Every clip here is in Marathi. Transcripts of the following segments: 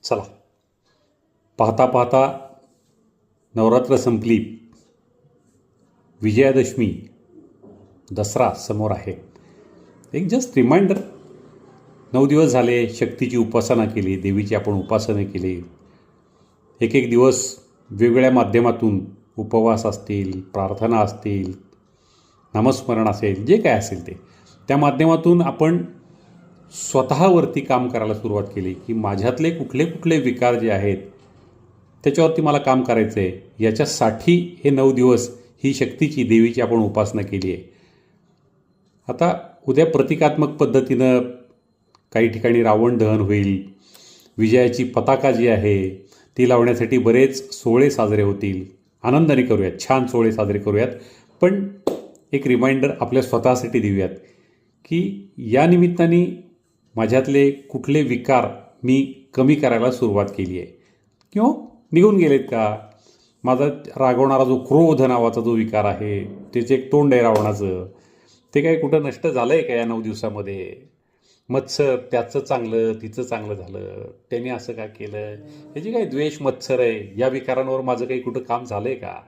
चला, पाहता पाहता नवरात्र संपली, विजयादशमी, दसरा समोर आहे. एक जस्ट रिमाइंडर, 9 दिवस झाले शक्तीची उपासना केली, देवीची आपण उपासना केली. एक एक दिवस वेगवेगळ्या माध्यमातून उपवास असतील, प्रार्थना असतील, नामस्मरण असेल, जे काय असेल ते, त्या माध्यमातून आपण स्वतःवरती काम करायला सुरुवात केली की माझ्यातले कुठले कुठले विकार जे आहेत त्याच्यावरती मला काम करायचं आहे. याच्यासाठी हे 9 दिवस ही शक्तीची, देवीची आपण उपासना केली आहे. आता उद्या प्रतिकात्मक पद्धतीनं काही ठिकाणी रावण दहन होईल. विजयाची पताका जी आहे ती लावण्यासाठी बरेच सोहळे साजरे होतील. आनंदाने करूयात, छान सोहळे साजरे करूयात. पण एक रिमाइंडर आपल्या स्वतःसाठी देऊयात की या निमित्ताने माझ्यातले कुठले विकार मी कमी करायला सुरुवात केली आहे किंवा निघून गेलेत का. माझा रागवणारा जो क्रोध नावाचा जो विकार आहे, त्याचे एक तोंड आहे रावणाचं, ते काही कुठं नष्ट झालं आहे का या 9 दिवसामध्ये. मत्सर, त्याचं चांगलं तिचं चांगलं झालं, त्याने असं का केलं, हे जे काही द्वेष मत्सर आहे, या विकारांवर माझं काही कुठं काम झालं आहे का.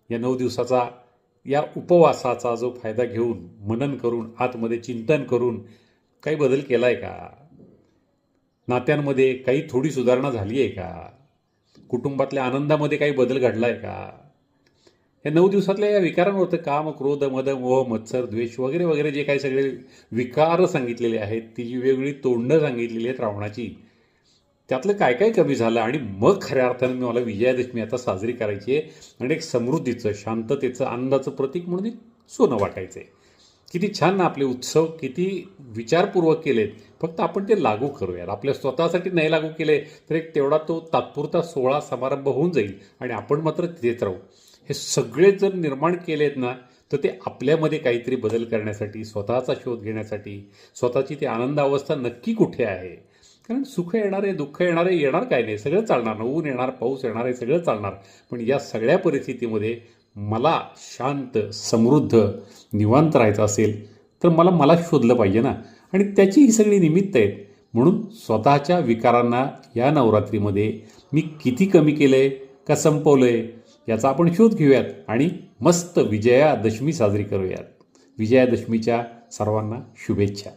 या 9 दिवसाचा, या उपवासाचा जो फायदा घेऊन, मनन करून, आतमध्ये चिंतन करून काही बदल केला आहे का. नात्यांमध्ये काही थोडी सुधारणा झाली आहे का. कुटुंबातल्या आनंदामध्ये काही बदल घडला आहे का. या 9 दिवसातल्या या विकारांवरतं काम, क्रोध, मद, मोह, मत्सर, द्वेष वगैरे वगैरे जे काही सगळे विकार सांगितलेले आहेत, ती जी वेगवेगळी तोंडं सांगितलेली आहेत रावणाची, त्यातलं काय काय कमी झालं आणि मग खऱ्या अर्थानं मला विजयादशमी आता साजरी करायची आहे आणि एक समृद्धीचं, शांततेचं, आनंदाचं प्रतीक म्हणून एक सोनं वाटायचं आहे. किती छान ना आपले उत्सव, किती विचारपूर्वक केलेत. फक्त आपण ते लागू करूयात. आपल्या स्वतःसाठी नाही लागू केले तर एक तेवढा तो तात्पुरता सोहळा समारंभ होऊन जाईल आणि आपण मात्र तिथेच राहू. हे सगळे जर निर्माण केलेत ना, तर ते आपल्यामध्ये काहीतरी बदल करण्यासाठी, स्वतःचा शोध घेण्यासाठी, स्वतःची ती आनंद अवस्था नक्की कुठे आहे. कारण सुख येणार आहे, दुःख येणार आहे, येणार काय नाही, सगळं चालणार. ऊन येणार, पाऊस येणार आहे, सगळं चालणार. पण या सगळ्या परिस्थितीमध्ये मला शांत, समृद्ध, निवांत राहायचं असेल तर मला शोधलं पाहिजे ना. आणि त्याची ही सगळी निमित्त आहेत. म्हणून स्वतःच्या विकारांना या नवरात्रीमध्ये मी किती कमी केलं आहे का संपवलं आहे याचा आपण शोध घेऊयात आणि मस्त विजयादशमी साजरी करूयात. विजयादशमीच्या सर्वांना शुभेच्छा.